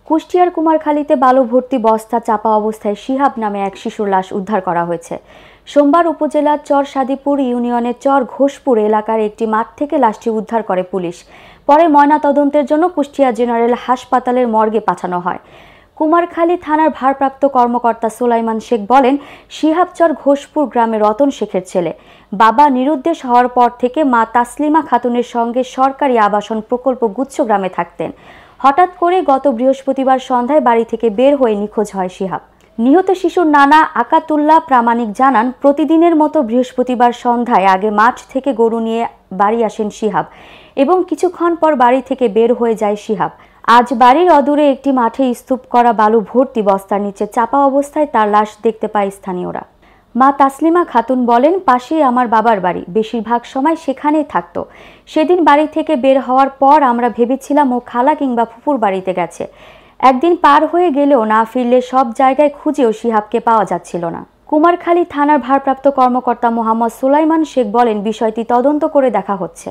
কুষ্টিয়ার কুমারখালীতে বালু ভর্তি বস্তা চাপা অবস্থায় শিহাব নামে এক শিশুর লাশ উদ্ধার করা হয়েছে। সোমবার উপজেলার চর সাদিপুর ইউনিয়নের চর ঘোষপুর এলাকার একটি মাঠ থেকে লাশটি উদ্ধার করে পুলিশ। পরে ময়নাতদন্তের জন্য কুষ্টিয়া জেনারেল হাসপাতালের মর্গে পাঠানো হয়। কুমারখালী থানার ভারপ্রাপ্ত কর্মকর্তা সুলাইমান শেখ বলেন, শিহাব চর ঘোষপুর গ্রামে রতন শেখের ছেলে। বাবা নিরুদ্দেশ হওয়ার পর থেকে মা তাসলিমা খাতুনের সঙ্গে সরকারি আবাসন প্রকল্প গুচ্ছ গ্রামে থাকতেন। হঠাৎ করে গত বৃহস্পতিবার সন্ধ্যায় বাড়ি থেকে বের হয়ে নিখোঁজ হয় শিহাব। নিহত শিশুর নানা আকাতুল্লাহ প্রামাণিক জানান, প্রতিদিনের মতো বৃহস্পতিবার সন্ধ্যায় আগে মাঠ থেকে গরু নিয়ে বাড়ি আসেন শিহাব এবং কিছুক্ষণ পর বাড়ি থেকে বের হয়ে যায় শিহাব। আজ বাড়ির অদূরে একটি মাঠে স্তূপ করা বালু ভর্তি বস্তার নিচে চাপা অবস্থায় তার লাশ দেখতে পায় স্থানীয়রা। মা তাসলিমা খাতুন বলেন, পাশেই আমার বাবার বাড়ি, বেশিরভাগ সময় সেখানেই থাকতো। সেদিন বাড়ি থেকে বের হওয়ার পর আমরা ভেবেছিলাম ও খালা কিংবা ফুপুর বাড়িতে গেছে। একদিন পার হয়ে গেলেও না ফিরলে সব জায়গায় খুঁজেও শিহাবকে পাওয়া যাচ্ছিল না। কুমারখালী থানার ভারপ্রাপ্ত কর্মকর্তা মোহাম্মদ সুলাইমান শেখ বলেন, বিষয়টি তদন্ত করে দেখা হচ্ছে।